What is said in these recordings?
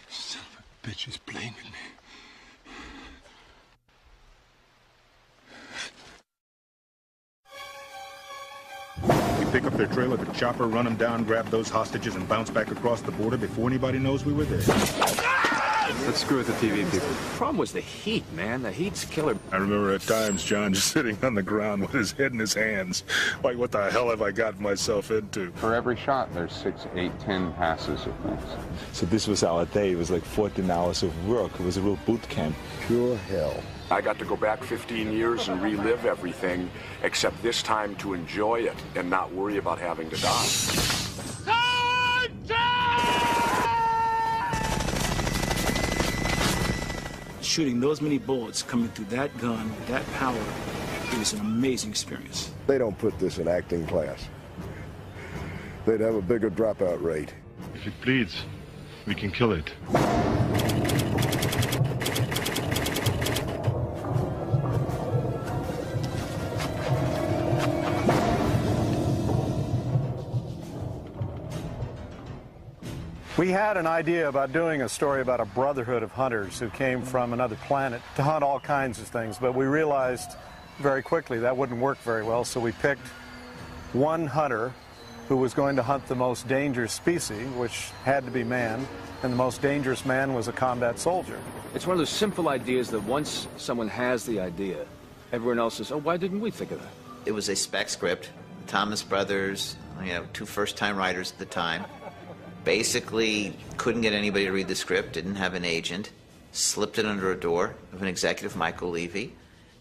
Son of a bitch is playing with me. Pick up their trail at the chopper, run them down, grab those hostages, and bounce back across the border before anybody knows we were there. Let's screw with the TV people. The problem was the heat, man. The heat's killer. I remember at times John just sitting on the ground with his head in his hands. Like, what the hell have I gotten myself into? For every shot, there's 6, 8, 10 passes of things. So this was our day. It was like 14 hours of work. It was a real boot camp. Pure hell. I got to go back 15 years and relive everything, except this time to enjoy it and not worry about having to die. Shooting those many bullets coming through that gun with that power, it was an amazing experience. They don't put this in acting class. They'd have a bigger dropout rate. If it bleeds, we can kill it. We had an idea about doing a story about a brotherhood of hunters who came from another planet to hunt all kinds of things, but we realized very quickly that wouldn't work very well, so we picked one hunter who was going to hunt the most dangerous species, which had to be man, and the most dangerous man was a combat soldier. It's one of those simple ideas that once someone has the idea, everyone else says, oh, why didn't we think of that? It was a spec script. Thomas Brothers, two first-time writers at the time, basically couldn't get anybody to read the script, didn't have an agent, slipped it under a door of an executive, Michael Levy,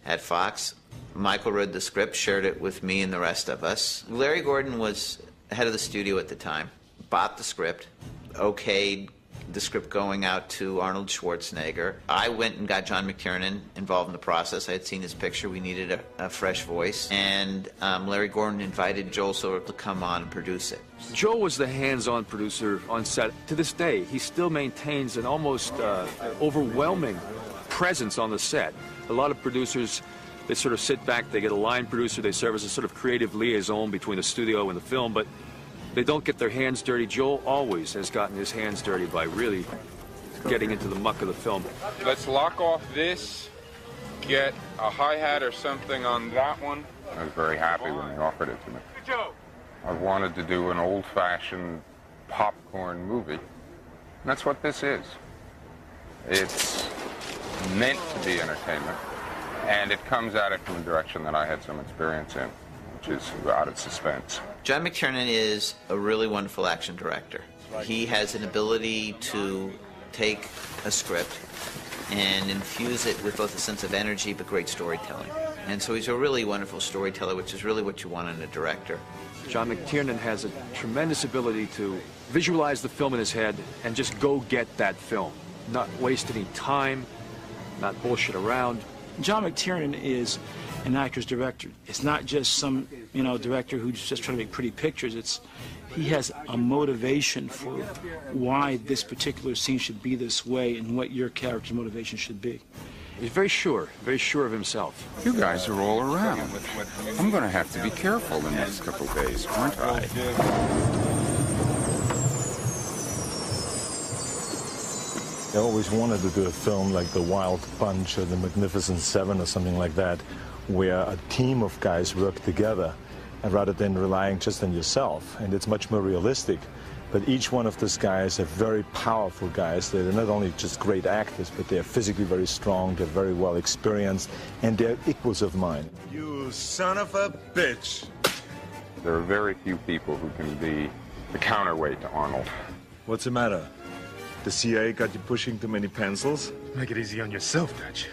at Fox. Michael read the script, shared it with me and the rest of us. Larry Gordon was head of the studio at the time, bought the script, okayed the script going out to Arnold Schwarzenegger. I went and got John McTiernan involved in the process. I had seen his picture. We needed a fresh voice. And Larry Gordon invited Joel Silver to come on and produce it. Joel was the hands-on producer on set. To this day, he still maintains an almost overwhelming presence on the set. A lot of producers, they sort of sit back, they get a line producer, they serve as a sort of creative liaison between the studio and the film, but they don't get their hands dirty. Joel always has gotten his hands dirty by really getting into the muck of the film. Let's lock off this, get a hi-hat or something on that one. I was very happy when they offered it to me. I wanted to do an old-fashioned popcorn movie. And that's what this is. It's meant to be entertainment, and it comes at it from a direction that I had some experience in, which is out of suspense. John McTiernan is a really wonderful action director. He has an ability to take a script and infuse it with both a sense of energy but great storytelling. And so he's a really wonderful storyteller, which is really what you want in a director. John McTiernan has a tremendous ability to visualize the film in his head and just go get that film. Not waste any time, not bullshit around. John McTiernan is an actor's director. It's not just some, director who's just trying to make pretty pictures. He has a motivation for why this particular scene should be this way and what your character's motivation should be. He's very sure of himself. You guys are all around. I'm going to have to be careful the next couple days, aren't I? I always wanted to do a film like The Wild Bunch or The Magnificent Seven or something like that, where a team of guys work together, and rather than relying just on yourself. And it's much more realistic. But each one of those guys are very powerful guys. They're not only just great actors, but they're physically very strong, they're very well experienced, and they're equals of mine. You son of a bitch. There are very few people who can be the counterweight to Arnold. What's the matter? The CIA got you pushing too many pencils? Make it easy on yourself, Dutch.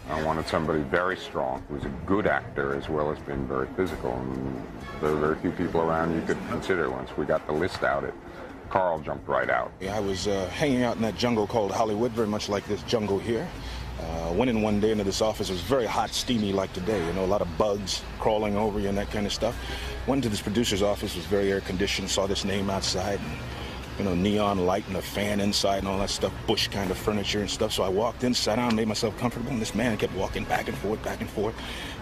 I wanted somebody very strong, who's a good actor as well as being very physical. And there are very few people around you could consider once we got the list out. Carl jumped right out. I was hanging out in that jungle called Hollywood, very much like this jungle here. Went in one day into this office. It was very hot, steamy like today, you know, a lot of bugs crawling over you and that kind of stuff. Went into this producer's office, was very air-conditioned, saw this name outside, and, you know, neon light and a fan inside and all that stuff, bush kind of furniture and stuff. So I walked in, sat down, made myself comfortable, and this man kept walking back and forth, back and forth.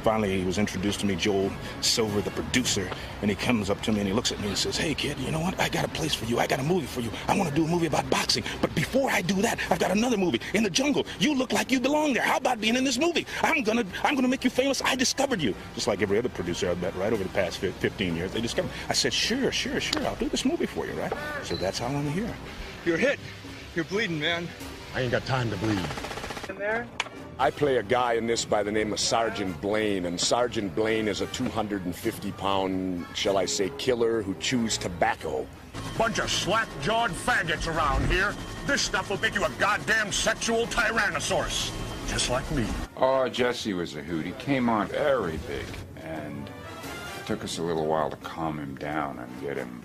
Finally, he was introduced to me, Joel Silver, the producer, and he comes up to me and he looks at me and says, "Hey, kid, you know what? I got a place for you. I got a movie for you. I want to do a movie about boxing. But before I do that, I've got another movie, In the Jungle. You look like you belong there. How about being in this movie? I'm gonna make you famous. I discovered you." Just like every other producer I've met right over the past 15 years, they discovered. I said, sure, I'll do this movie for you, right? So that's how I'm here. You're hit. You're bleeding, man. I ain't got time to bleed. In there? I play a guy in this by the name of Sergeant Blaine, and Sergeant Blaine is a 250-pound, shall I say, killer who chews tobacco. Bunch of slack-jawed faggots around here. This stuff will make you a goddamn sexual tyrannosaurus. Just like me. Oh, Jesse was a hoot. He came on very big, and it took us a little while to calm him down and get him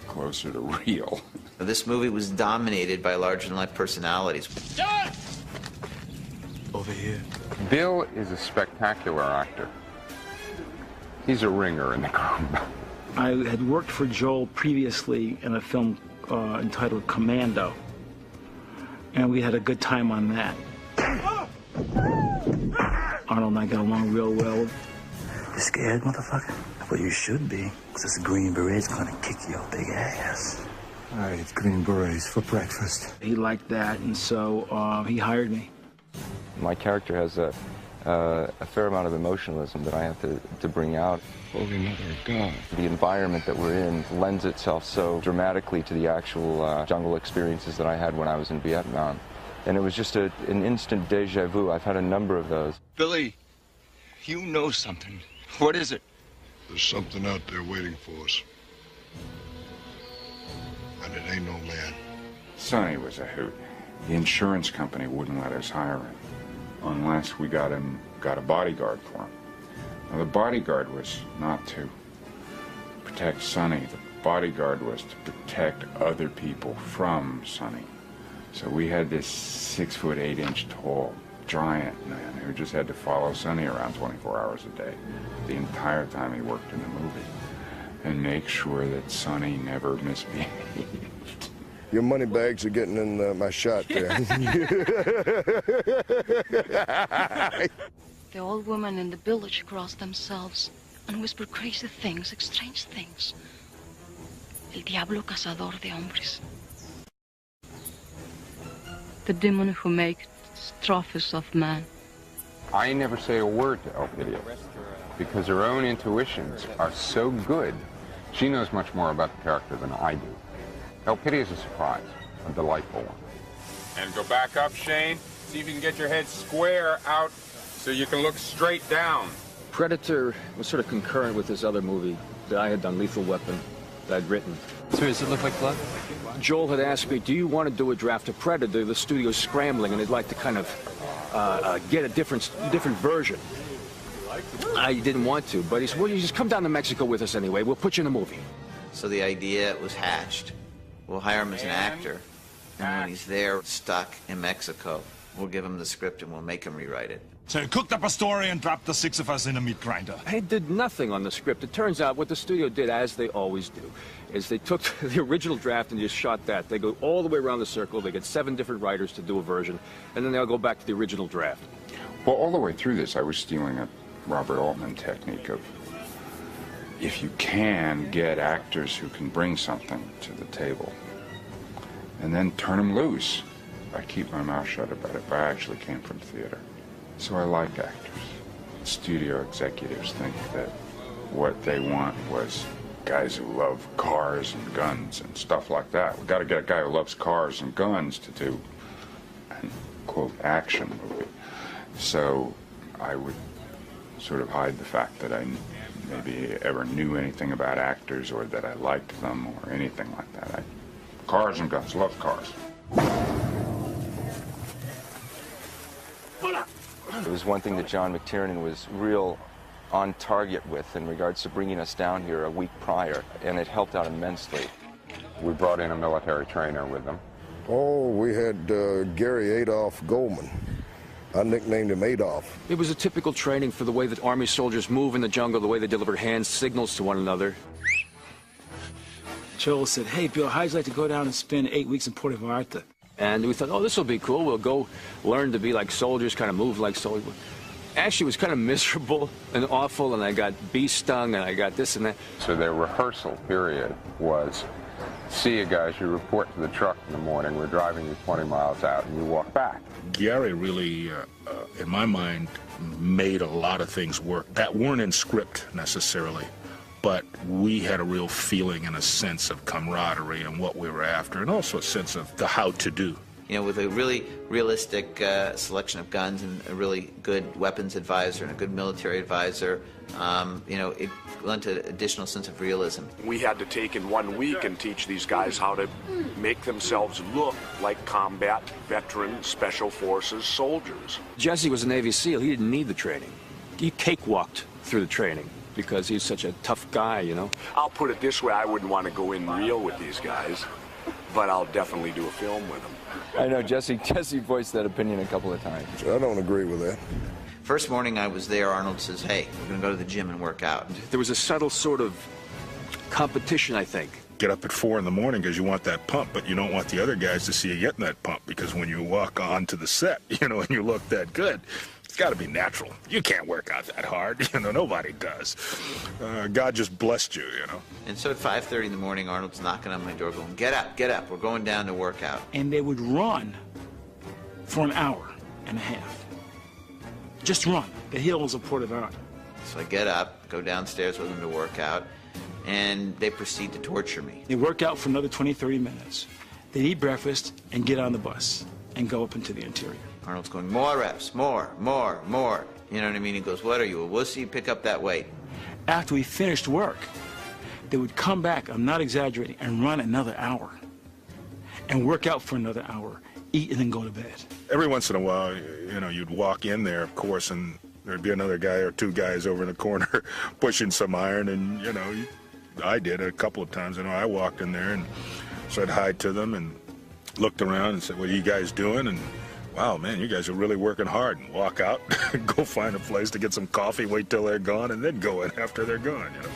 closer to real. This movie was dominated by larger-than-life personalities. John! Over here. Bill is a spectacular actor. He's a ringer in the group. I had worked for Joel previously in a film entitled Commando, and we had a good time on that. Arnold and I got along real well. You scared, motherfucker? Well, you should be, because this Green Beret's gonna kick your big ass. I ate Green Berets for breakfast. He liked that, and so he hired me. My character has a fair amount of emotionalism that I have to bring out. Holy Mother of God. The environment that we're in lends itself so dramatically to the actual jungle experiences that I had when I was in Vietnam. And it was just an instant deja vu. I've had a number of those. Billy, you know something. What is it? There's something out there waiting for us. And it ain't no man. Sonny was a hoot. The insurance company wouldn't let us hire him unless we got a bodyguard for him. Now, the bodyguard was not to protect Sonny. The bodyguard was to protect other people from Sonny. So we had this 6', 8" tall giant man who just had to follow Sonny around 24 hours a day, the entire time he worked in the movie, and make sure that Sonny never misbehaved. Your money bags are getting in my shot there. The old women in the village cross themselves and whisper crazy things, strange things. El diablo cazador de hombres. The demon who makes trophies of man. I never say a word to Elpidia because her own intuitions are so good. She knows much more about the character than I do. Elpidia is a surprise, a delightful one. And go back up, Shane. See if you can get your head square out so you can look straight down. Predator was sort of concurrent with this other movie that I had done, Lethal Weapon, that I'd written. So does it look like blood? Joel had asked me, do you want to do a draft of Predator? The studio's scrambling, and they'd like to kind of get a different version. I didn't want to, but he said, well, you just come down to Mexico with us anyway. We'll put you in a movie. So the idea was hatched. We'll hire him as an actor, and when he's there, stuck in Mexico, we'll give him the script and we'll make him rewrite it. So you cooked up a story and dropped the 6 of us in a meat grinder. I did nothing on the script. It turns out what the studio did, as they always do, is they took the original draft and just shot that. They go all the way around the circle. They get 7 different writers to do a version, and then they'll go back to the original draft. Well, all the way through this, I was stealing a Robert Altman technique of, if you can, get actors who can bring something to the table, and then turn them loose. I keep my mouth shut about it, but I actually came from theater. So I like actors. Studio executives think that what they want was guys who love cars and guns and stuff like that. We've got to get a guy who loves cars and guns to do an, quote, action movie. So I would sort of hide the fact that I maybe ever knew anything about actors or that I liked them or anything like that. Cars and guns, love cars. It was one thing that John McTiernan was real on target with in regards to bringing us down here a week prior, and it helped out immensely. We brought in a military trainer with them. Oh, we had Gary Adolph Goldman. I nicknamed him Adolf. It was a typical training for the way that Army soldiers move in the jungle, the way they deliver hand signals to one another. Joel said, hey, Bill, how'd you like to go down and spend 8 weeks in Puerto Vallarta? And we thought, oh, this will be cool. We'll go learn to be like soldiers, kind of move like soldiers. Actually, it was kind of miserable and awful, and I got bee stung, and I got this and that. So their rehearsal period was, see you guys, you report to the truck in the morning, we're driving you 20 miles out, and you walk back. Gary really, in my mind, made a lot of things work that weren't in script necessarily, but we had a real feeling and a sense of camaraderie and what we were after, and also a sense of the how-to-do. You know, with a really realistic selection of guns and a really good weapons advisor and a good military advisor, you know, it lent an additional sense of realism. We had to take in 1 week and teach these guys how to make themselves look like combat veteran special forces soldiers. Jesse was a Navy SEAL. He didn't need the training. He cakewalked through the training because he's such a tough guy, you know. I'll put it this way, I wouldn't want to go in real with these guys, but I'll definitely do a film with them. I know Jesse voiced that opinion a couple of times. I don't agree with that. First morning I was there, Arnold says, hey, we're going to go to the gym and work out. There was a subtle sort of competition, I think. Get up at 4 in the morning because you want that pump, but you don't want the other guys to see you getting that pump, because when you walk onto the set, you know, and you look that good, it's got to be natural. You can't work out that hard. You know, nobody does. God just blessed you, you know. And so at 5:30 in the morning, Arnold's knocking on my door going, get up, we're going down to work out. And they would run for an hour and a half. Just run the hills of Puerto Vallarta. So I get up, go downstairs with them to work out, and they proceed to torture me. They work out for another 20, 30 minutes. They eat breakfast and get on the bus and go up into the interior. Arnold's going, more reps, more. You know what I mean? He goes, what are you, a wussy? Pick up that weight. After we finished work, they would come back, I'm not exaggerating, and run another hour and work out for another hour, eat, and then go to bed. Every once in a while, you know, you'd walk in there, of course, and there'd be another guy or 2 guys over in the corner pushing some iron, and, you know, I did it a couple of times. You know, I walked in there and said hi to them and looked around and said, what are you guys doing? And wow, man, you guys are really working hard. And walk out, go find a place to get some coffee, wait till they're gone, and then go in after they're gone, you know.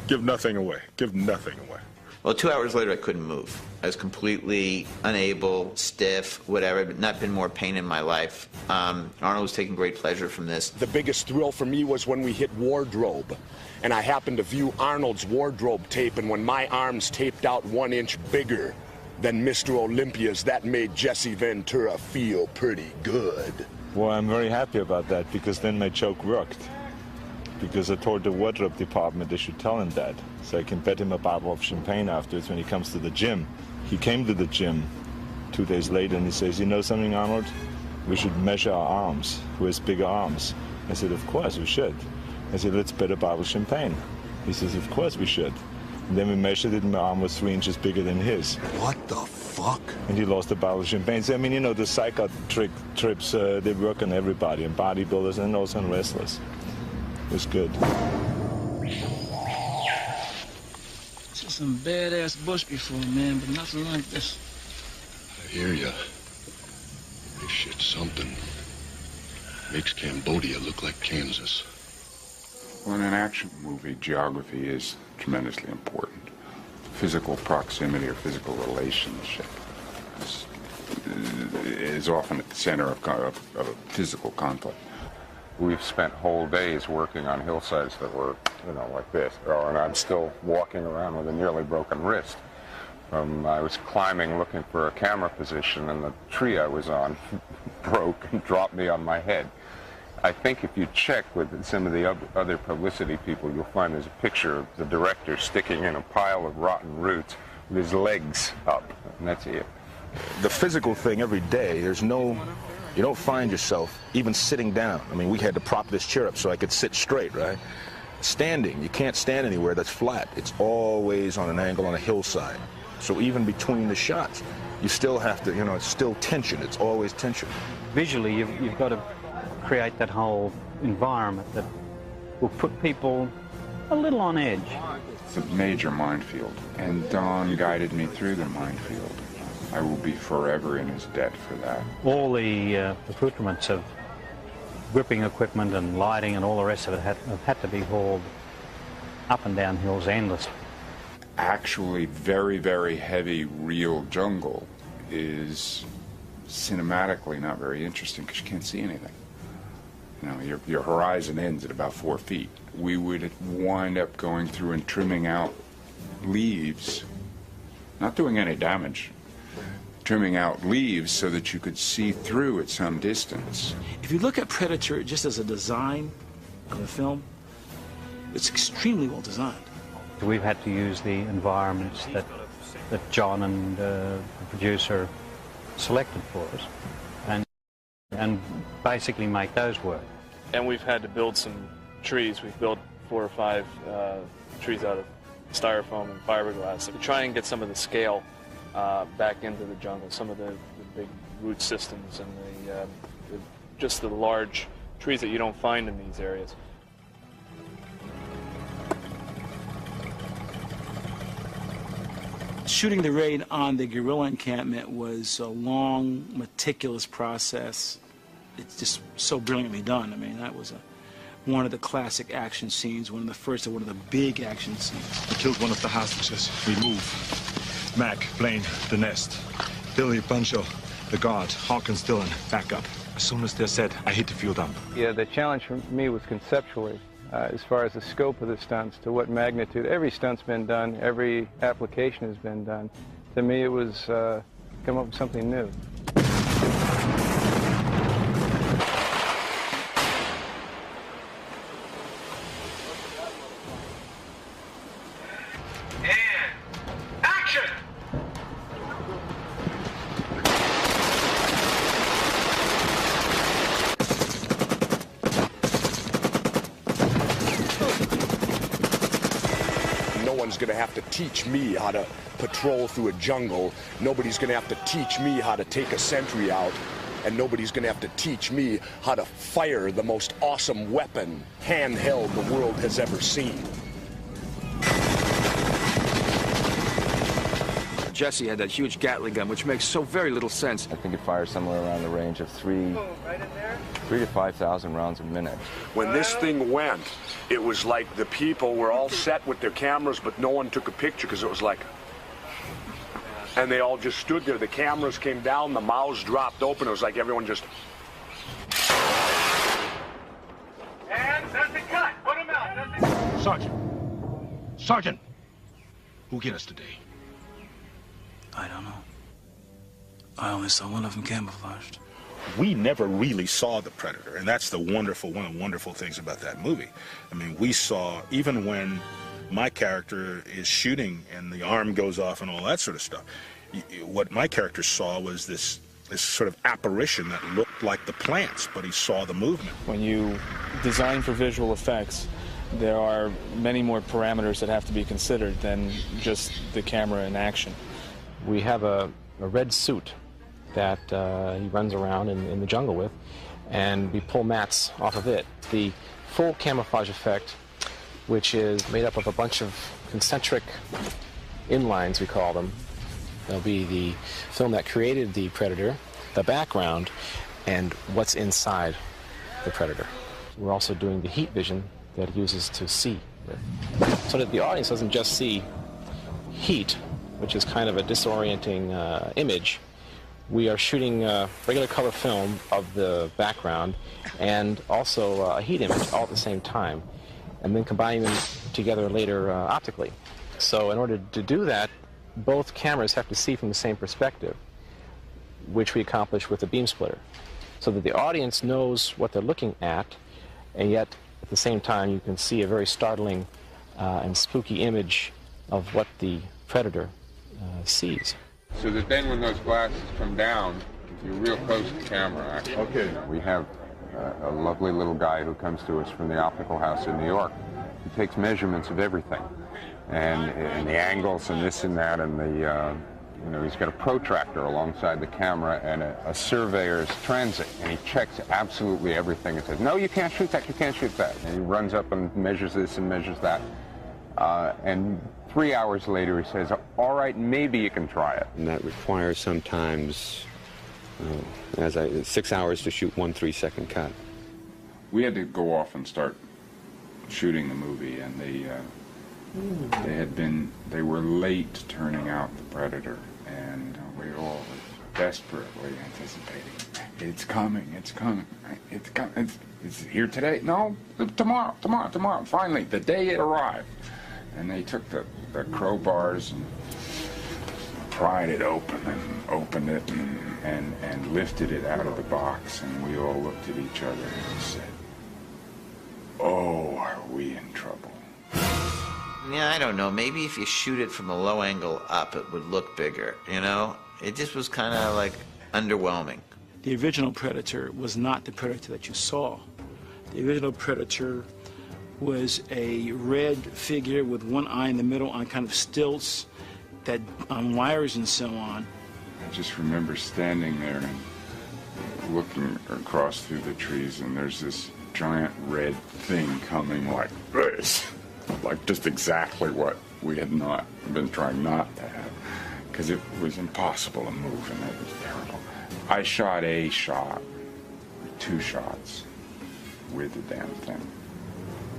Give nothing away. Give nothing away. Well, 2 hours later, I couldn't move. I was completely unable, stiff, whatever, but not been more pain in my life. Arnold was taking great pleasure from this. The biggest thrill for me was when we hit wardrobe, and I happened to view Arnold's wardrobe tape, and when my arms taped out 1 inch bigger than Mr. Olympia's, that made Jesse Ventura feel pretty good. Well, I'm very happy about that, because then my joke worked. Because I told the wardrobe department they should tell him that, so I can bet him a bottle of champagne afterwards when he comes to the gym. He came to the gym 2 days later and he says, you know something, Arnold? We should measure our arms. Who has bigger arms? I said, of course we should. I said, let's bet a bottle of champagne. He says, of course we should. And then we measured it and my arm was 3 inches bigger than his. What the fuck? And he lost a bottle of champagne. So, I mean, you know, the psychotrick trips, they work on everybody, and bodybuilders and also on wrestlers. It was good. This is some badass bush before, man, but nothing like this. I hear ya. This shit's something. Makes Cambodia look like Kansas. Well, in an action movie, geography is tremendously important. Physical proximity or physical relationship is often at the center of a physical conflict. We've spent whole days working on hillsides that were, you know, like this, and I'm still walking around with a nearly broken wrist. I was climbing looking for a camera position, and the tree I was on broke and dropped me on my head. I think if you check with some of the other publicity people, you'll find there's a picture of the director sticking in a pile of rotten roots with his legs up, and that's it. The physical thing every day, you don't find yourself even sitting down. I mean, we had to prop this chair up so I could sit straight, right? Standing, you can't stand anywhere that's flat. It's always on an angle on a hillside. So even between the shots, you still have to, you know, it's still tension. It's always tension. Visually, you've got to create that whole environment that will put people a little on edge. It's a major minefield, and Don guided me through the minefield. I will be forever in his debt for that. All the accoutrements of gripping equipment and lighting and all the rest of it have had to be hauled up and down hills endlessly. Actually, very, very heavy real jungle is cinematically not very interesting because you can't see anything. You know, your horizon ends at about 4 feet. We would wind up going through and trimming out leaves, not doing any damage, trimming out leaves so that you could see through at some distance. If you look at Predator just as a design of a film, it's extremely well designed. We've had to use the environments that John and the producer selected for us and basically make those work. And we've had to build some trees. We've built 4 or 5 trees out of styrofoam and fiberglass to try and get some of the scale back into the jungle, some of the big root systems and just the large trees that you don't find in these areas. Shooting the raid on the guerrilla encampment was a long, meticulous process. It's just so brilliantly done. I mean, that was one of the classic action scenes, one of the first and one of the big action scenes. We killed one of the hostages. We move. Mac, Blaine, the nest. Billy, Pancho, the guard, Hawkins, Dillon, back up. As soon as they're set, I hit the field dump. Yeah, the challenge for me was conceptually. As far as the scope of the stunts, to what magnitude. Every stunt's been done, every application has been done. To me, it was come up with something new. Going to have to teach me how to patrol through a jungle. Nobody's going to have to teach me how to take a sentry out. And nobody's going to have to teach me how to fire the most awesome weapon, handheld, the world has ever seen. Jesse had that huge Gatling gun, which makes so very little sense. I think it fires somewhere around the range of 3 to 5,000 rounds a minute. When this thing went, it was like the people were all set with their cameras, but no one took a picture because it was like... And they all just stood there. The cameras came down, the mouths dropped open. It was like everyone just... And that's a cut. Put him out. Sergeant. Sergeant. Who get us today? I don't know. I only saw one of them camouflaged. We never really saw the Predator, and that's one of the wonderful things about that movie. I mean, we saw, even when my character is shooting and the arm goes off and all that sort of stuff, what my character saw was this sort of apparition that looked like the plants, but he saw the movement. When you design for visual effects, there are many more parameters that have to be considered than just the camera in action. We have a red suit that he runs around in the jungle with, and we pull mats off of it. The full camouflage effect, which is made up of a bunch of concentric inlines, we call them. There'll be the film that created the Predator, the background, and what's inside the Predator. We're also doing the heat vision that it uses to see with, so that the audience doesn't just see heat, which is kind of a disorienting image. We are shooting regular color film of the background and also a heat image all at the same time, and then combining them together later optically. So in order to do that, both cameras have to see from the same perspective, which we accomplish with a beam splitter, so that the audience knows what they're looking at, and yet at the same time you can see a very startling and spooky image of what the Predator sees. So that then when those glasses come down, you're real close to the camera, actually. Okay. We have a lovely little guy who comes to us from the optical house in New York. He takes measurements of everything, and the angles and this and that, and You know, he's got a protractor alongside the camera and a surveyor's transit, and he checks absolutely everything and says, no, you can't shoot that, you can't shoot that. And he runs up and measures this and measures that. And 3 hours later he says, all right, maybe you can try it. And that requires sometimes 6 hours to shoot 1 3-second cut. We had to go off and start shooting the movie, and they were late turning out The Predator, and we all were desperately anticipating. It's coming, it's coming, it's here today. No, tomorrow. Finally, the day it arrived. And they took the crowbars and pried it open and opened it and lifted it out of the box, and we all looked at each other and said, oh, are we in trouble? Yeah, I don't know. Maybe if you shoot it from a low angle up, it would look bigger, you know? It just was kind of like underwhelming. The original Predator was not the Predator that you saw. The original Predator was a red figure with one eye in the middle on kind of stilts that on wires and so on. I just remember standing there and looking across through the trees, and there's this giant red thing coming like this, like just exactly what we had not been trying not to have, because it was impossible to move, and it was terrible. I shot a shot, 2 shots with the damn thing,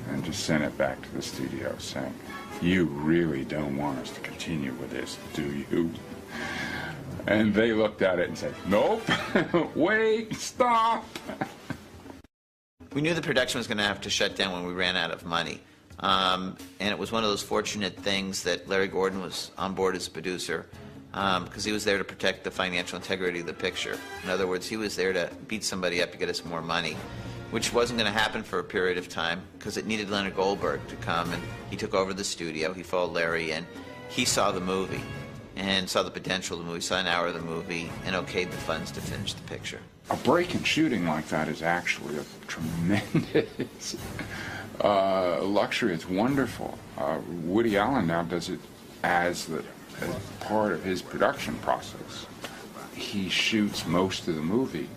and just sent it back to the studio saying, you really don't want us to continue with this, do you? And they looked at it and said, nope, wait, stop. We knew the production was going to have to shut down when we ran out of money. And it was one of those fortunate things that Larry Gordon was on board as producer, because he was there to protect the financial integrity of the picture. In other words, he was there to beat somebody up to get us more money, which wasn't going to happen for a period of time because it needed Leonard Goldberg to come, and he took over the studio. He followed Larry in. He saw the movie and saw the potential of the movie, saw an hour of the movie, and okayed the funds to finish the picture. A break in shooting like that is actually a tremendous luxury. It's wonderful. Woody Allen now does it as part of his production process. He shoots most of the movie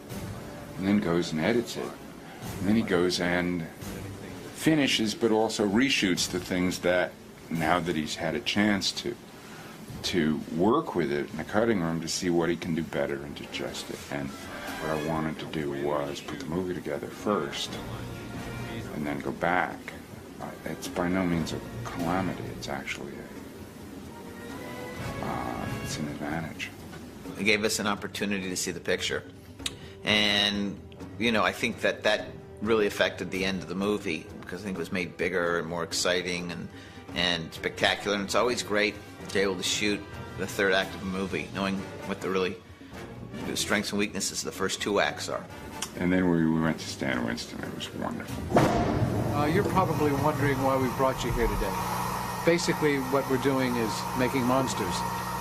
and then goes and edits it. And then he goes and finishes, but also reshoots the things that, now that he's had a chance to work with it in the cutting room to see what he can do better and to adjust it. And what I wanted to do was put the movie together first and then go back. It's by no means a calamity. It's actually it's an advantage. It gave us an opportunity to see the picture. And, you know, I think that really affected the end of the movie, because I think it was made bigger and more exciting and spectacular. And it's always great to be able to shoot the third act of a movie, knowing what the strengths and weaknesses of the first 2 acts are. And then we went to Stan Winston. It was wonderful. You're probably wondering why we brought you here today. Basically, what we're doing is making monsters.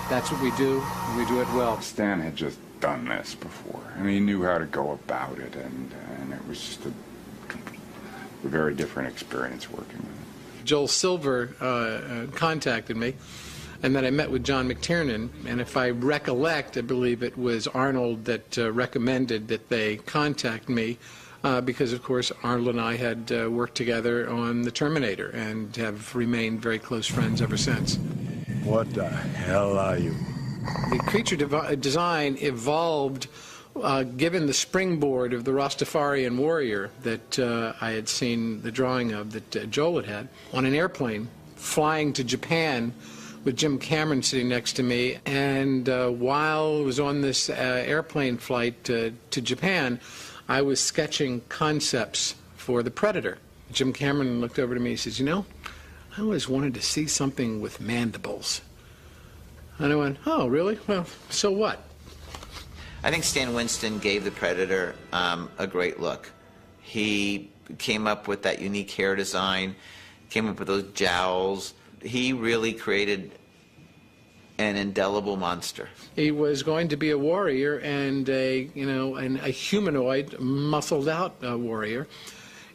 That's what we do, and we do it well. Stan had just done this before, and he knew how to go about it, and it was just a very different experience working with him. Joel Silver contacted me, and then I met with John McTiernan, and if I recollect, I believe it was Arnold that recommended that they contact me, because, of course, Arnold and I had worked together on The Terminator and have remained very close friends ever since. What the hell are you? The creature design evolved given the springboard of the Rastafarian warrior that I had seen the drawing of that Joel had on an airplane flying to Japan with Jim Cameron sitting next to me. And while I was on this airplane flight to Japan, I was sketching concepts for The Predator. Jim Cameron looked over to me and says, you know, I always wanted to see something with mandibles. And I went, oh, really? Well, so what? I think Stan Winston gave The Predator a great look. He came up with that unique hair design, came up with those jowls. He really created an indelible monster. He was going to be a warrior and a humanoid, muscled out warrior.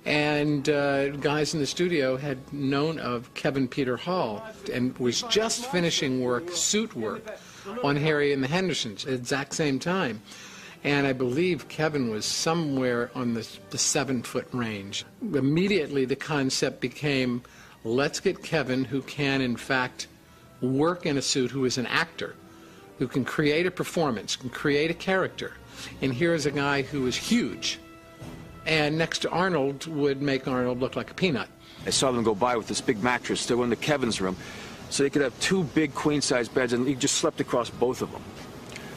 And guys in the studio had known of Kevin Peter Hall and was just finishing suit work on Harry and the Hendersons at the exact same time. And I believe Kevin was somewhere on the 7-foot range. Immediately the concept became, let's get Kevin, who can in fact work in a suit, who is an actor, who can create a performance, can create a character. And here is a guy who is huge, and next to Arnold would make Arnold look like a peanut. I saw them go by with this big mattress. They were in the Kevin's room, so they could have 2 big queen-size beds, and he just slept across both of them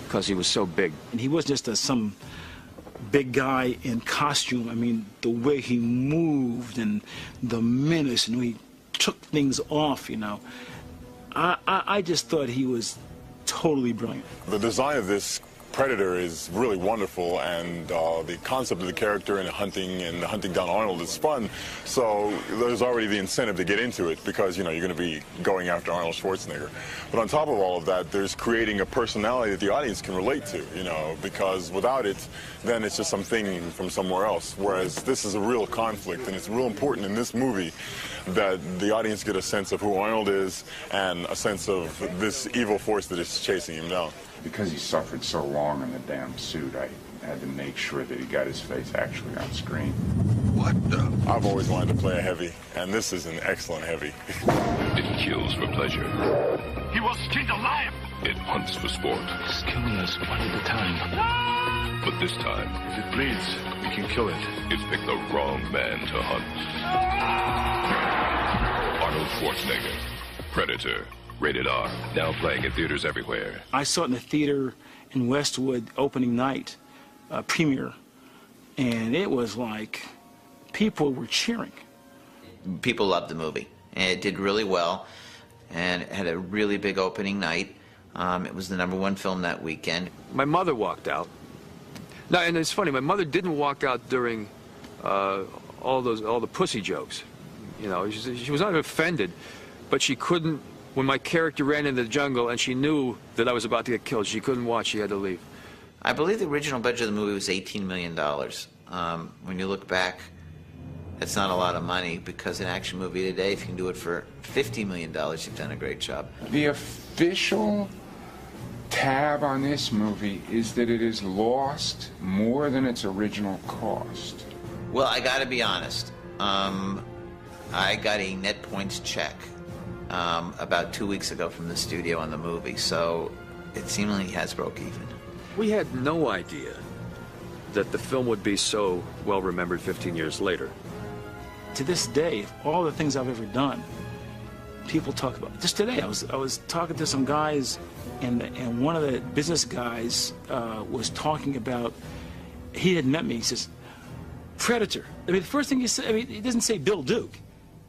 because he was so big. And he wasn't just some big guy in costume. I mean, the way he moved and the menace and he took things off, you know. I just thought he was totally brilliant. The design of this Predator is really wonderful, and the concept of the character and hunting down Arnold is fun. So there's already the incentive to get into it because, you know, you're going to be going after Arnold Schwarzenegger. But on top of all of that, there's creating a personality that the audience can relate to, you know, because without it, then it's just something from somewhere else. Whereas this is a real conflict, and it's real important in this movie that the audience get a sense of who Arnold is and a sense of this evil force that is chasing him down. Because he suffered so long in the damn suit, I had to make sure that he got his face actually on screen. What the? I've always wanted to play a heavy, and this is an excellent heavy. It kills for pleasure. He was skinned alive! It hunts for sport. It's killing us one at a time. But this time, If it bleeds, we can kill it. it's picked the wrong man to hunt. Arnold Schwarzenegger, Predator. Rated R. Now playing in theaters everywhere. I saw it in the theater in Westwood opening night, premiere, and it was like people were cheering. People loved the movie, and it did really well, and it had a really big opening night. It was the #1 film that weekend. My mother walked out. Now, and it's funny, my mother didn't walk out during all the pussy jokes. You know, she was not offended, but she couldn't. When my character ran into the jungle and she knew that I was about to get killed, she couldn't watch. She had to leave. I believe the original budget of the movie was $18 million. When you look back, it's not a lot of money because an action movie today, if you can do it for $50 million, you've done a great job. The official tab on this movie is that it has lost more than its original cost. Well, I got to be honest. I got a net points check about 2 weeks ago from the studio on the movie, so it seemingly has broke even. We had no idea that the film would be so well remembered 15 years later. To this day, all the things I've ever done, people talk about. Just today, I was talking to some guys, and one of the business guys was talking about. He had met me. He says, "Predator." I mean, the first thing he said. I mean, he doesn't say Bill Duke.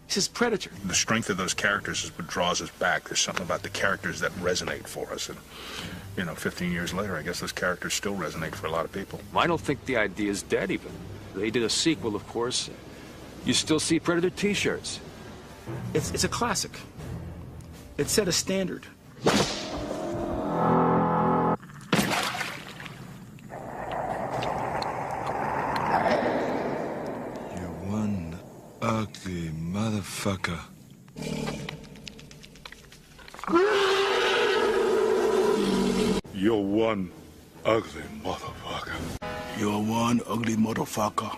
He says Predator. The strength of those characters is what draws us back. There's something about the characters that resonate for us. And, you know, 15 years later, I guess those characters still resonate for a lot of people. I don't think the idea is dead even. They did a sequel, of course. You still see Predator T-shirts. It's a classic. It set a standard. Ugly motherfucker. You're one ugly motherfucker. You're one ugly motherfucker.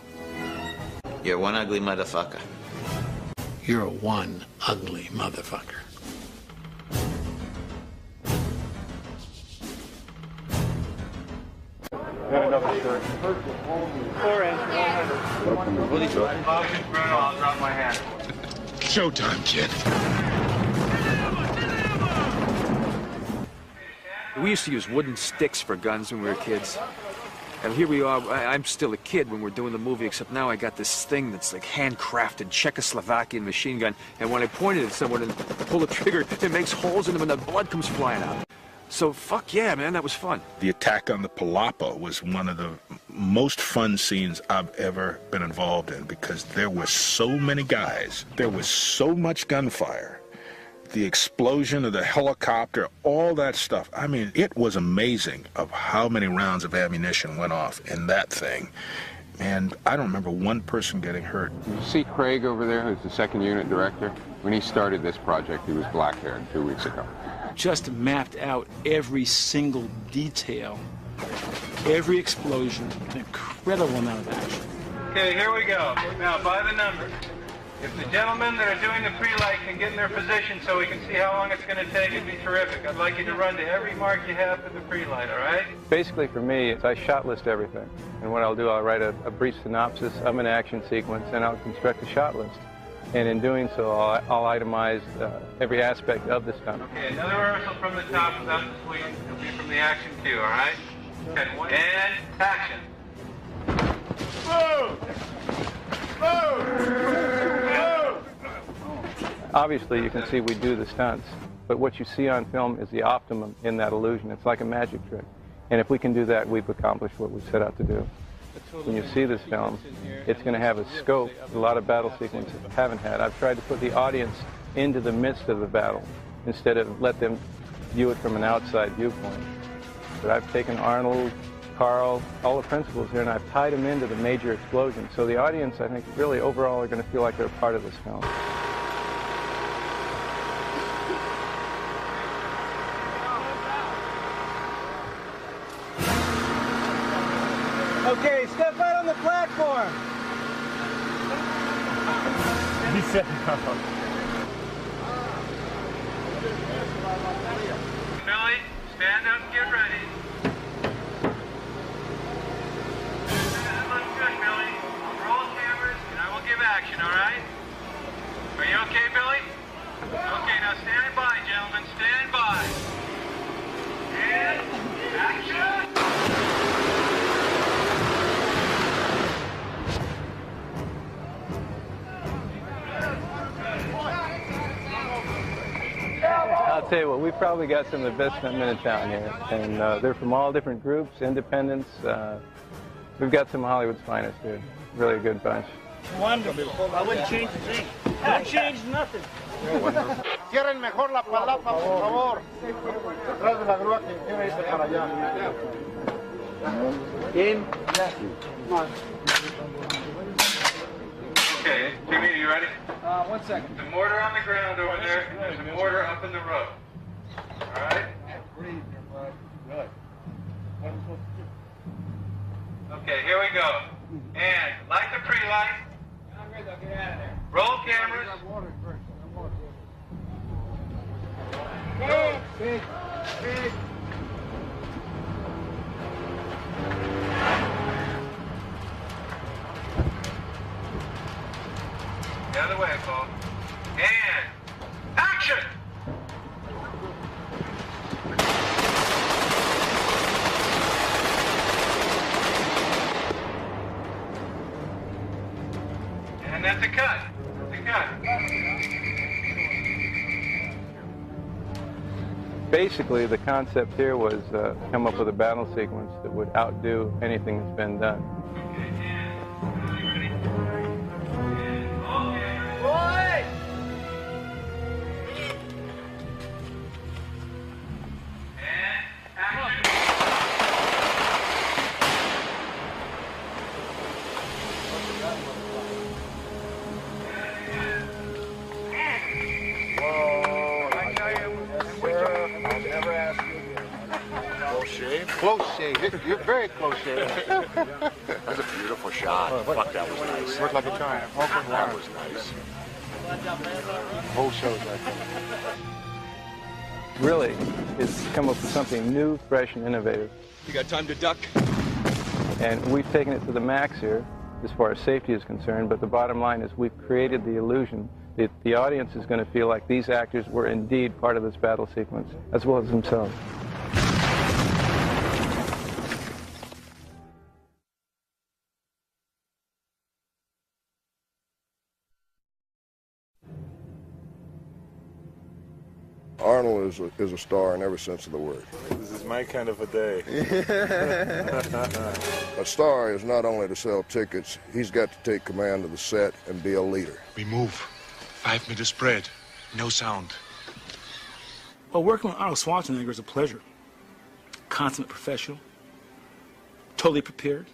You're one ugly motherfucker. You're one ugly motherfucker. Got another shirt. 4 inch, 100. What are you doing? I'll drop my hand. Showtime, kid. We used to use wooden sticks for guns when we were kids. And here we are, I'm still a kid when we're doing the movie, except now I got this thing that's like handcrafted Czechoslovakian machine gun. And when I point it at someone and pull the trigger, it makes holes in them and the blood comes flying out. So fuck yeah, man, that was fun. The attack on the Palapa was one of the most fun scenes I've ever been involved in because there were so many guys. There was so much gunfire. The explosion of the helicopter, all that stuff. I mean, it was amazing of how many rounds of ammunition went off in that thing. And I don't remember one person getting hurt. You see Craig over there, who's the second unit director? When he started this project, he was black-haired 2 weeks ago. just mapped out every single detail, every explosion, an incredible amount of action. Okay, here we go. Now, by the number. If the gentlemen that are doing the pre-light can get in their position so we can see how long it's going to take, it'd be terrific. I'd like you to run to every mark you have for the pre-light, all right? Basically, for me, I shot list everything. And what I'll do, I'll write a brief synopsis of an action sequence, and I'll construct a shot list. And in doing so, I'll itemize every aspect of the stunt. Okay, another rehearsal from the top without the sweep. It'll be from the action cue, all right? Okay, and action. Move! Obviously, you can see we do the stunts, but what you see on film is the optimum in that illusion. It's like a magic trick. And if we can do that, we've accomplished what we set out to do. When you see this film, it's going to have a scope a lot of battle sequences haven't had. I've tried to put the audience into the midst of the battle instead of let them view it from an outside viewpoint. But I've taken Arnold, Carl, all the principals here, and I've tied them into the major explosions. So the audience, I think, really overall are going to feel like they're part of this film. Okay, step out on the platform. He said no. Billy, stand up and get ready. This looks good, Billy. Roll cameras, and I will give action, all right? Are you okay, Billy? Okay, now stand by, gentlemen. Stand by. And action! I'll tell you what, we've probably got some of the best stuntmen in town here, and they're from all different groups, independents. We've got some of Hollywood's finest here. Really a good bunch. Wonderful. I wouldn't change a thing. I wouldn't change nothing. Cierren mejor la palapa, por favor. Detrás de la grúa que quiere irse para allá. In. Okay, Jimmy, are you ready? 1 second. The mortar on the ground over there, and there's a mortar up in the road. All right? Good. Okay, here we go. And light the pre-light. Roll cameras. Big. The other way, Paul. And action! And that's a cut. That's a cut. Basically, the concept here was come up with a battle sequence that would outdo anything that's been done. Close shave. You're very close shave. That's a beautiful shot. Fuck, that was nice. Looked like a giant. That was nice. Whole show's like that. Really, it's come up with something new, fresh, and innovative. You got time to duck? And we've taken it to the max here, as far as safety is concerned, but the bottom line is we've created the illusion that the audience is going to feel like these actors were indeed part of this battle sequence, as well as themselves. Arnold is a star in every sense of the word. This is my kind of a day. A star is not only to sell tickets, he's got to take command of the set and be a leader. We move. 5-meter spread. No sound. Well, working with Arnold Schwarzenegger is a pleasure. Consummate professional. Totally prepared.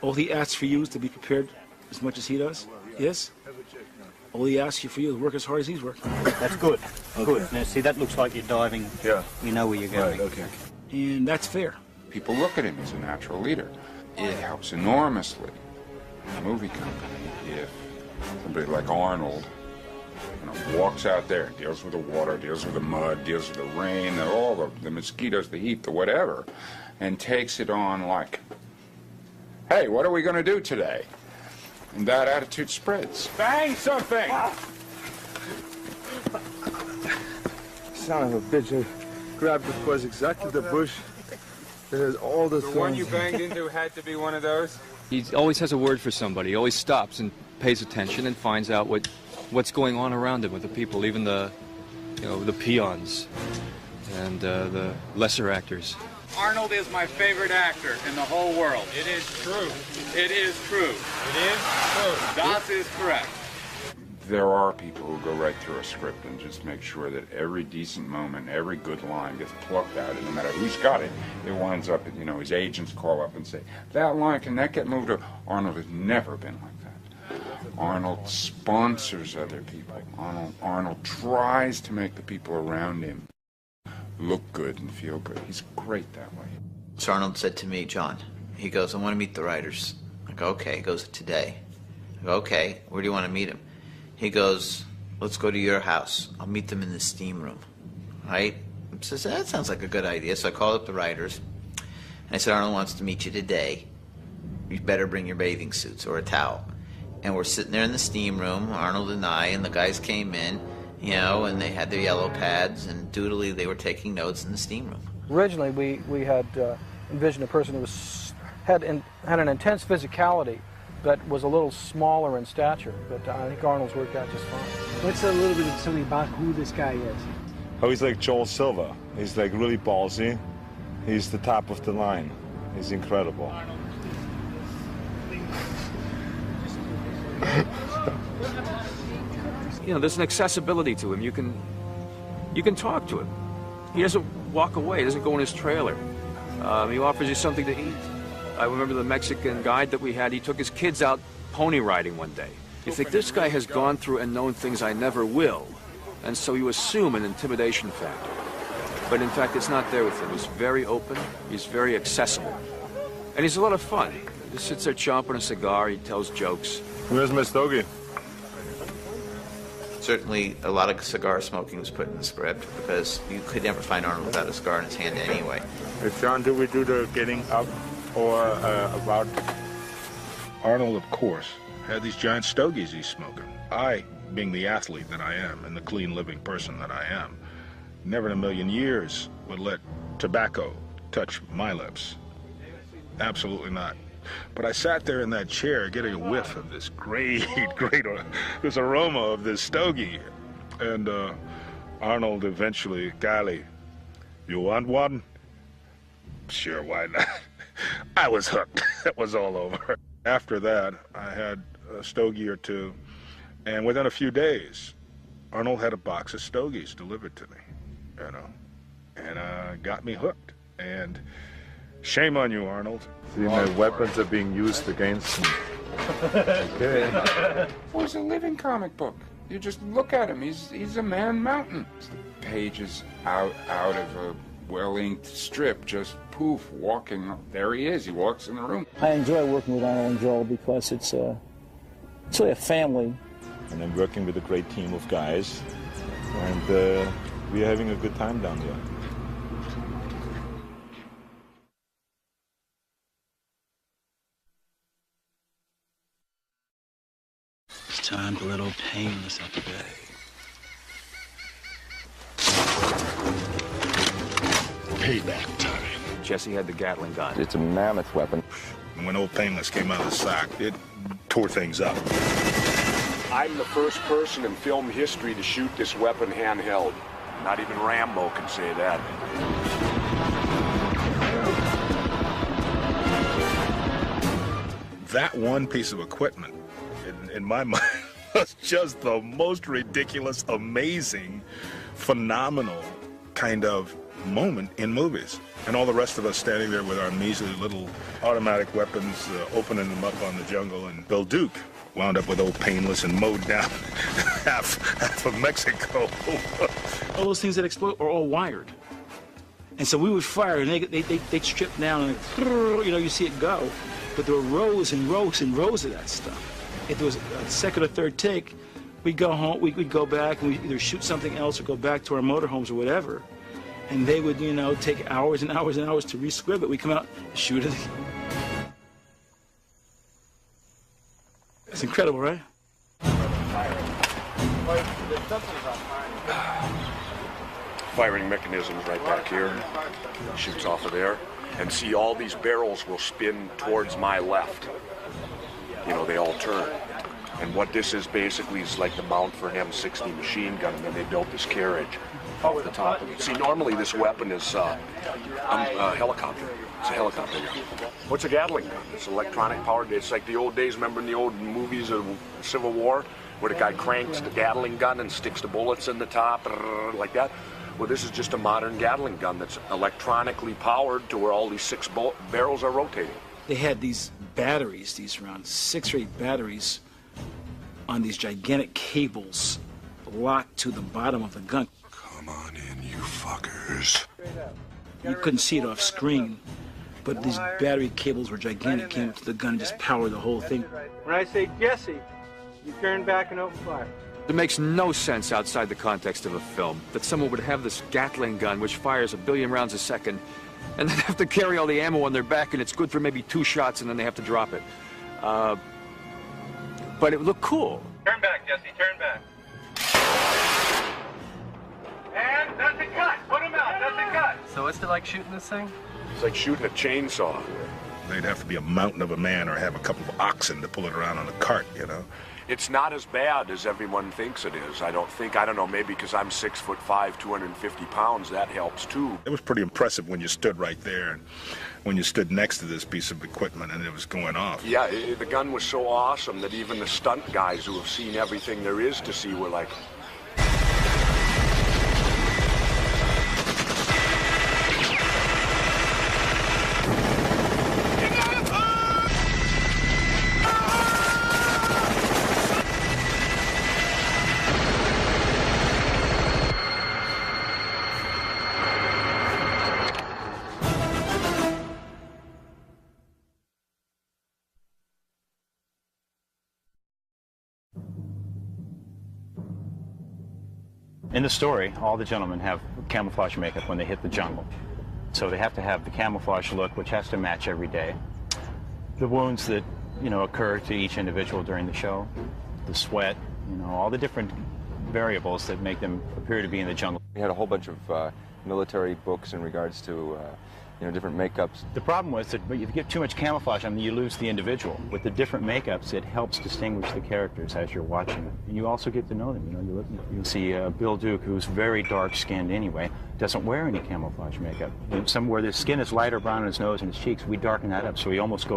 All he asks for you is to be prepared as much as he does? Yes? All he asks you for you is work as hard as he's working. That's good. Good. Now, see, that looks like you're diving. Yeah. You know where you're going. Right, okay. And that's fair. People look at him as a natural leader. It helps enormously the movie company if somebody like Arnold walks out there, deals with the water, deals with the mud, deals with the rain, all the mosquitoes, the heat, the whatever, and takes it on like, hey, what are we going to do today? And that attitude spreads. Bang something! Son of a bitch, I grabbed the was exactly the bush that has all the The one you banged into had to be one of those? He always has a word for somebody. He always stops and pays attention and finds out what's going on around him with the people, even the peons and the lesser actors. Arnold is my favorite actor in the whole world. It is true. It is true. It is true. Das is correct. There are people who go right through a script and just make sure that every decent moment, every good line gets plucked out, and no matter who's got it, it winds up, his agents call up and say, that line, can that get moved? Arnold has never been like that. Arnold sponsors other people. Arnold tries to make the people around him look good and feel good. He's great that way. So Arnold said to me, John, he goes, I want to meet the writers. I go, okay. He goes, today. I go, okay, where do you want to meet him? He goes, let's go to your house. I'll meet them in the steam room. Right? I says, that sounds like a good idea. So I called up the writers, and I said, Arnold wants to meet you today. You better bring your bathing suits or a towel. And we're sitting there in the steam room, Arnold and I, and the guys came in, and they had their yellow pads, and doodly, they were taking notes in the steam room. Originally, we had envisioned a person who had an intense physicality, but was a little smaller in stature. But I think Arnold's worked out just fine. What's a little bit of something about who this guy is? Oh, he's like Joel Silva. He's like really ballsy. He's the top of the line. He's incredible. There's an accessibility to him. You can talk to him. He doesn't walk away. He doesn't go in his trailer. He offers you something to eat. I remember the Mexican guide that we had. He took his kids out pony riding one day. You think, this guy has gone through and known things I never will. And so you assume an intimidation factor. But in fact, it's not there with him. He's very open. He's very accessible. And he's a lot of fun. He just sits there chomping a cigar. He tells jokes. Where's my stogie? Certainly, a lot of cigar smoking was put in the script because you could never find Arnold without a cigar in his hand anyway. John, do we do the getting up or about? Arnold, of course, had these giant stogies he's smoking. I, being the athlete that I am and the clean living person that I am, never in a million years would let tobacco touch my lips. Absolutely not. But I sat there in that chair getting a whiff of this great this aroma of this stogie. And Arnold eventually, golly, you want one? Sure, why not? I was hooked. It was all over. After that, I had a stogie or two, and within a few days, Arnold had a box of stogies delivered to me, and got me hooked. And shame on you, Arnold. See, my weapons are being used against me. Okay. Well, he's a living comic book. You just look at him. He's a man mountain. The pages out of a well-inked strip, just poof, walking. There he is. He walks in the room. I enjoy working with Arnold and Joel because it's really a family. And I'm working with a great team of guys, and we're having a good time down there. It's time to let old painless out the bag. Payback time. Jesse had the Gatling gun. It's a mammoth weapon. And when old Painless came out of the sack, it tore things up. I'm the first person in film history to shoot this weapon handheld. Not even Rambo can say that. That one piece of equipment, in my mind, was just the most ridiculous, amazing, phenomenal kind of moment in movies. And all the rest of us standing there with our measly little automatic weapons, opening them up on the jungle. And Bill Duke wound up with Old Painless and mowed down half of Mexico. All those things that explode are all wired. And so we would fire, and they'd strip down, and you know, you see it go. But there were rows and rows and rows of that stuff. If there was a second or third take, we'd go home, we'd go back, and we'd either shoot something else or go back to our motorhomes or whatever. And they would, you know, take hours and hours and hours to re-scrib it. We'd come out, shoot it. It's incredible, right? Firing mechanisms right back here. Shoots off of there. And see, all these barrels will spin towards my left. You know, they all turn. And what this is basically is like the mount for an M60 machine gun, and then they built this carriage off the top of it. See, normally this weapon is a helicopter. It's a helicopter gun. What's a Gatling gun? It's electronic powered. It's like the old days, remember in the old movies of Civil War, where the guy cranks the Gatling gun and sticks the bullets in the top, like that? Well, this is just a modern Gatling gun that's electronically powered to where all these 6 barrels are rotating. They had these batteries, these around 6 or 8 batteries on these gigantic cables locked to the bottom of the gun. Come on in, you fuckers. You couldn't see it off screen, but these battery cables were gigantic, came up to the gun and just powered the whole thing. When I say Jesse, you turn back and open fire. It makes no sense outside the context of a film that someone would have this Gatling gun which fires 1 billion rounds a second and then have to carry all the ammo on their back, and it's good for maybe 2 shots and then they have to drop it. But it would look cool. Turn back, Jesse, turn back. And that's a cut. Put him out, that's a cut. So what's it like shooting this thing? It's like shooting a chainsaw. They'd have to be a mountain of a man or have a couple of oxen to pull it around on a cart, you know. It's not as bad as everyone thinks it is. I don't know, maybe because I'm 6'5", 250 pounds, that helps too. It was pretty impressive when you stood right there and when you stood next to this piece of equipment and it was going off. Yeah, the gun was so awesome that even the stunt guys who have seen everything there is to see were like, In the story, all the gentlemen have camouflage makeup when they hit the jungle. So they have to have the camouflage look, which has to match every day. The wounds that, you know, occur to each individual during the show, the sweat, you know, all the different variables that make them appear to be in the jungle. We had a whole bunch of military books in regards to you know, different makeups. The problem was that if you get too much camoufage on them, you lose the individual. With the different makeups, it helps distinguish the characters as you're watching it. And you also get to know them. You know, you'll see Bill Duke, who's very dark-skinned anyway, doesn't wear any camouflage makeup. Somewhere the skin is lighter brown on his nose and his cheeks, we darken that up, so he almost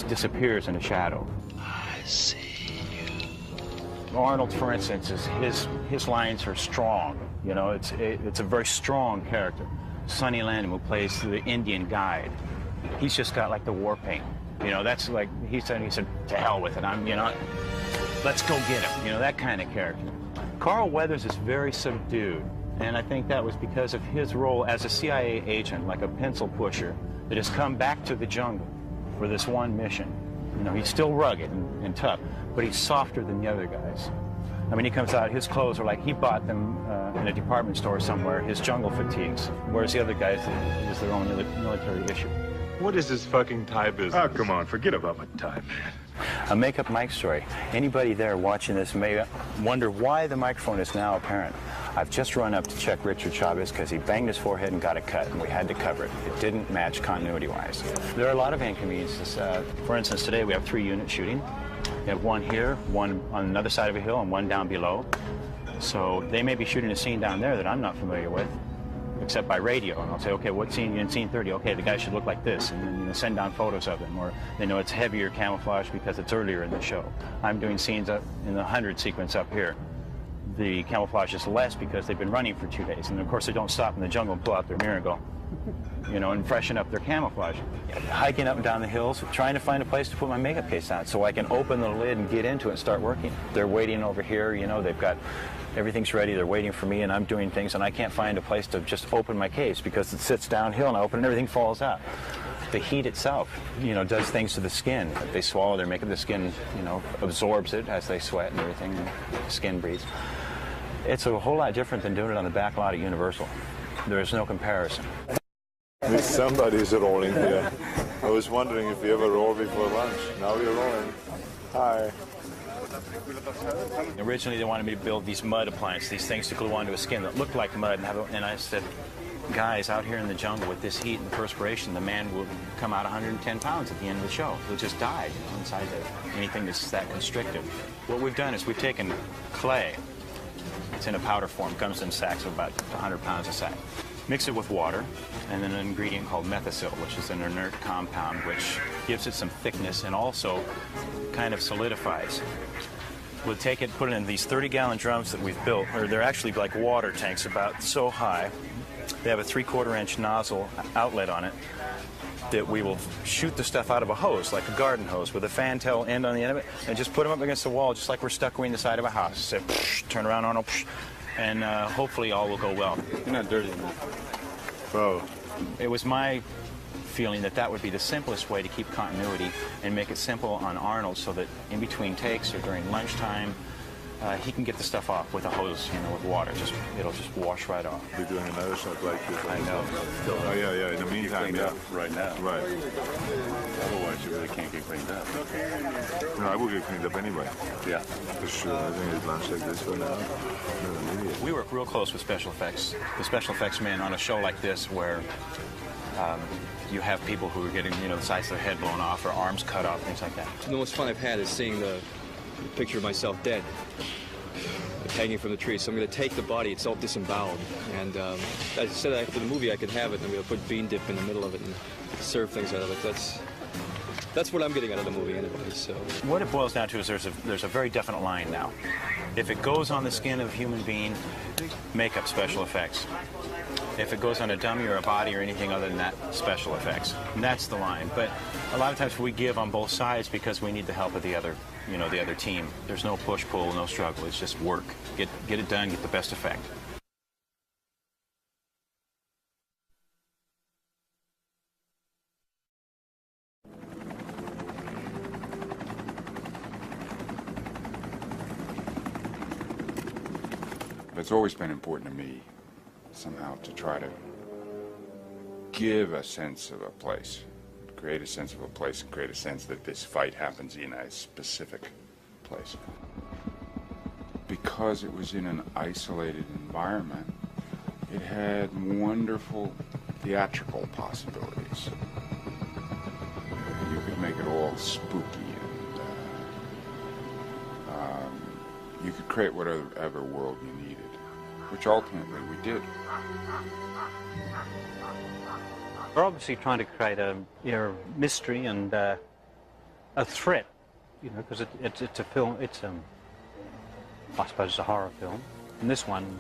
disappears in a shadow. I see you. Arnold, for instance, his lines are strong. You know, it's a very strong character. Sonny Landham, who plays the Indian guide, he's just got like the war paint. You know, that's like, he said, to hell with it. You know, let's go get him. You know, that kind of character. Carl Weathers is very subdued, and I think that was because of his role as a CIA agent, like a pencil pusher, that has come back to the jungle for this one mission. You know, he's still rugged and tough, but he's softer than the other guys. I mean, he comes out, his clothes are like he bought them in a department store somewhere, his jungle fatigues, whereas the other guys, it was their own military issue. What is this fucking tie business? Oh, come on, forget about my tie, man. A Makeup Mike story. Anybody there watching this may wonder why the microphone is now apparent. I've just run up to check Richard Chavez because he banged his forehead and got a cut, and we had to cover it. It didn't match continuity-wise. There are a lot of inconveniences. For instance, today we have 3 units shooting. We have one here, one on another side of a hill, and one down below. So they may be shooting a scene down there that I'm not familiar with, except by radio. And I'll say, okay, what scene? You're in scene 30. Okay, the guy should look like this. And then, you know, send down photos of them. Or they know it's heavier camouflage because it's earlier in the show. I'm doing scenes up in the 100 sequence up here. The camouflage is less because they've been running for 2 days. And of course, they don't stop in the jungle and pull out their mirror and go, you know, and freshen up their camouflage. Hiking up and down the hills, trying to find a place to put my makeup case on so I can open the lid and get into it and start working. They're waiting over here, you know, they've got everything's ready, they're waiting for me, and I'm doing things, and I can't find a place to just open my case because it sits downhill, and I open and everything falls out. The heat itself, you know, does things to the skin. If they swallow their makeup, the skin, you know, absorbs it as they sweat and everything, and the skin breathes. It's a whole lot different than doing it on the back lot at Universal. There is no comparison. Somebody's rolling here. I was wondering if you ever roll before lunch. Now you're rolling. Hi. Originally, they wanted me to build these mud appliances, these things to glue onto a skin that looked like mud, and I said, guys, out here in the jungle with this heat and the perspiration, the man will come out 110 pounds at the end of the show. He'll just die, you know, inside anything that's that constrictive. What we've done is we've taken clay. It's in a powder form, comes in sacks of about 100 pounds a sack. Mix it with water, and then an ingredient called Methicil, which is an inert compound which gives it some thickness and also kind of solidifies. We'll take it, put it in these 30-gallon drums that we've built, or they're actually like water tanks about so high. They have a 3/4-inch nozzle outlet on it that we will shoot the stuff out of a hose, like a garden hose, with a fantail end on the end of it, and just put them up against the wall, just like we're stuccoing the side of a house. Say, turn around, Arnold, and hopefully all will go well. You're not dirty enough. Bro. It was my feeling that that would be the simplest way to keep continuity and make it simple on Arnold so that in between takes or during lunchtime, he can get the stuff off with a hose, you know, with water. It'll just wash right off. We're doing another shot like this. I know. Still, oh, yeah. In the meantime, yeah. Right now. Right. Otherwise, you really can't get cleaned up. No, I will get cleaned up anyway. Yeah. For sure. I think it's lunch like this for now. I'm an idiot. We work real close with special effects. The special effects men on a show like this where you have people who are getting, you know, the sides of their head blown off or arms cut off, things like that. The most fun I've had is seeing the picture of myself dead, hanging from the tree. So I'm going to take the body, it's all disemboweled. And I said after the movie I could have it, and I'm going to put bean dip in the middle of it and serve things out of it. That's what I'm getting out of the movie anyway. So what it boils down to is there's a very definite line now. If it goes on the skin of a human being, makeup, special effects. If it goes on a dummy or a body or anything other than that, special effects. And that's the line. But a lot of times we give on both sides because we need the help of the other, you know, the other team. There's no push-pull, no struggle. It's just work. Get it done, get the best effect. It's always been important to me somehow to try to give a sense of a place, create a sense of a place, and create a sense that this fight happens in a specific place. Because it was in an isolated environment, it had wonderful theatrical possibilities. You could make it all spooky, and you could create whatever world you needed, which ultimately we did. We're obviously trying to create a mystery and a threat, you know, because it's a film. I suppose it's a horror film. And this one,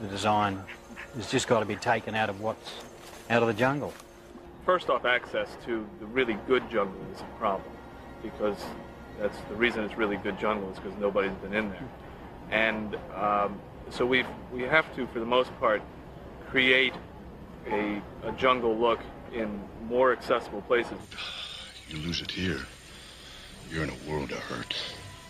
the design has just got to be taken out of the jungle. First off, access to the really good jungle is a problem, because that's the reason it's really good jungle is because nobody's been in there. And so we have to, for the most part, create a jungle look in more accessible places. You lose it here, you're in a world of hurt.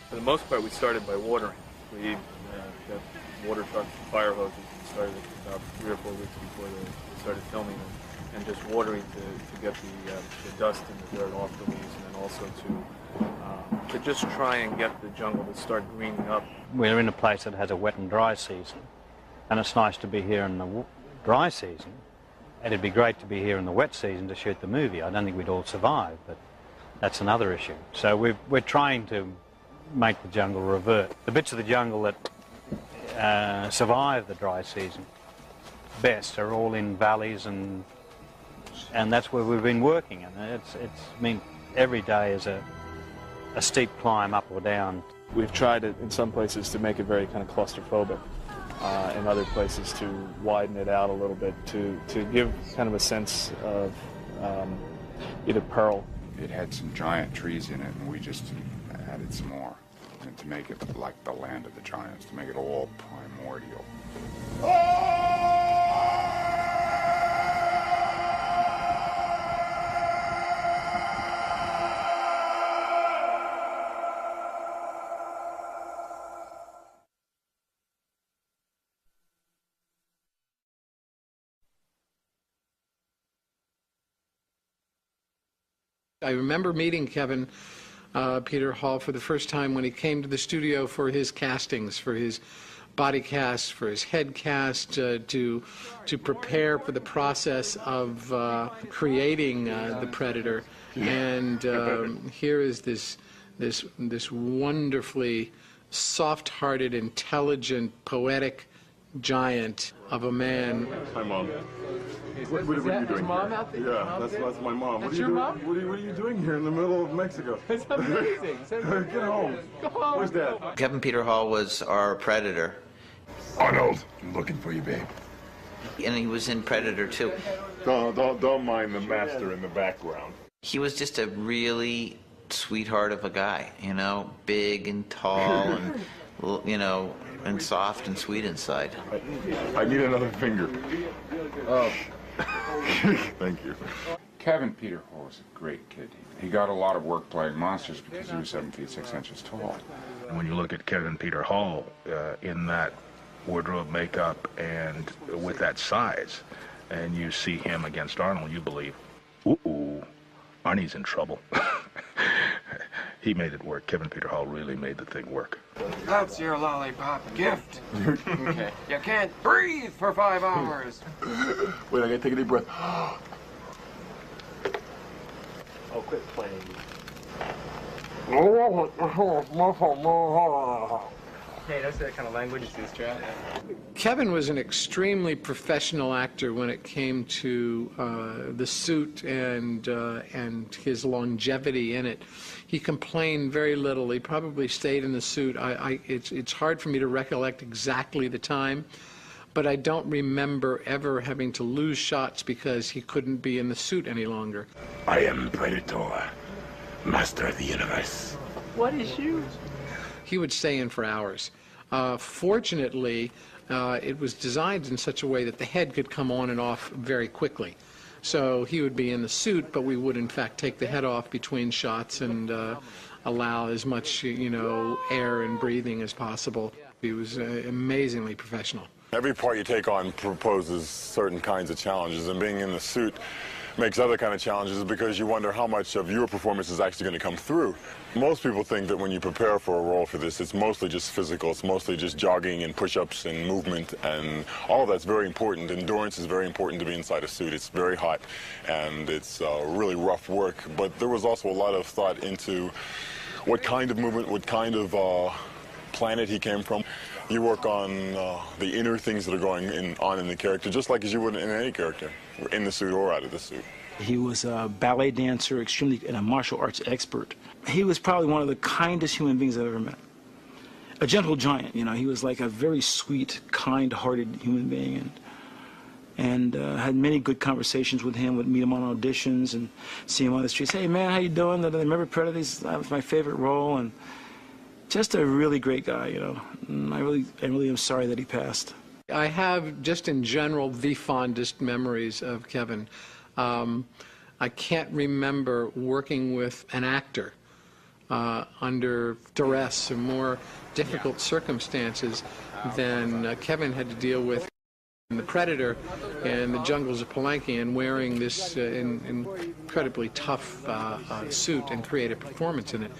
For the most part, we started by watering. We got water trucks and fire hoses and started about 3 or 4 weeks before they started filming them, and just watering to get the dust and the dirt off the leaves, and then also to just try and get the jungle to start greening up. We're in a place that has a wet and dry season, and it's nice to be here in the dry season. And it'd be great to be here in the wet season to shoot the movie. I don't think we'd all survive, but that's another issue. So we're trying to make the jungle revert. The bits of the jungle that survive the dry season best are all in valleys, and that's where we've been working. And I mean, every day is a steep climb up or down. We've tried it in some places to make it very kind of claustrophobic. and other places to widen it out a little bit, to give kind of a sense of either peril. It had some giant trees in it, and we just added some more, and to make it like the land of the giants, to make it all primordial. I remember meeting Kevin Peter Hall for the first time when he came to the studio for his castings, for his body cast, for his head cast, to prepare for the process of creating the Predator. And here is this wonderfully soft-hearted, intelligent, poetic giant of a man. Hi, Mom. What are you doing? Mom out there? Yeah, that's my mom. That's your mom? What are you doing here in the middle of Mexico? It's amazing. Get home. Go home. Where's Dad? Kevin Peter Hall was our Predator. Arnold, I'm looking for you, babe. And he was in Predator too. Don't mind the master in the background. He was just a really sweetheart of a guy, you know, big and tall and, you know, and soft and sweet inside. I need another finger. Oh. Thank you. Kevin Peter Hall was a great kid. He got a lot of work playing monsters because he was 7 feet 6 inches tall. And when you look at Kevin Peter Hall in that wardrobe, makeup, and with that size, and you see him against Arnold, you believe, ooh, Arnie's in trouble. He made it work. Kevin Peter Hall really made the thing work. That's your lollipop gift. Okay. You can't breathe for 5 hours. Wait, I gotta take a deep breath. Oh, quit playing. Hey, that's that kind of language is this trap. Kevin was an extremely professional actor when it came to the suit and his longevity in it. He complained very little. He probably stayed in the suit. It's hard for me to recollect exactly the time, but I don't remember ever having to lose shots because he couldn't be in the suit any longer. I am Predator, master of the universe. What is you? He would stay in for hours. Fortunately, it was designed in such a way that the head could come on and off very quickly. So he would be in the suit, but we would in fact take the head off between shots and allow as much, you know, air and breathing as possible. He was amazingly professional. Every part you take on proposes certain kinds of challenges, and being in the suit makes other kind of challenges because you wonder how much of your performance is actually going to come through. Most people think that when you prepare for a role for this, it's mostly just physical. It's mostly just jogging and push-ups and movement, and all of that's very important. Endurance is very important to be inside a suit. It's very hot, and it's really rough work. But there was also a lot of thought into what kind of movement, what kind of planet he came from. You work on the inner things that are going on in the character, just like as you would in any character, in the suit or out of the suit. He was a ballet dancer, extremely, and a martial arts expert. He was probably one of the kindest human beings I've ever met. A gentle giant, you know. He was like a very sweet, kind-hearted human being, and had many good conversations with him. Would meet him on auditions and see him on the streets. Hey man, how you doing? Remember Predator? That was my favorite role, and just a really great guy, you know. And I really am sorry that he passed. I have, just in general, the fondest memories of Kevin. I can't remember working with an actor under duress or more difficult circumstances than Kevin had to deal with in The Predator in the jungles of Palenque, and wearing this incredibly tough suit and create a performance in it.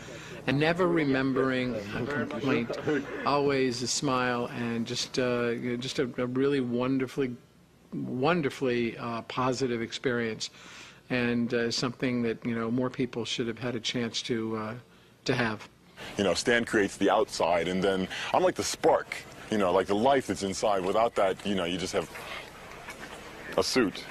And never remembering a complaint, always a smile, and just a really wonderfully positive experience, and something that, you know, more people should have had a chance to have. You know, Stan creates the outside, and then I'm like the spark, you know, like the life that's inside. Without that, you know, you just have a suit.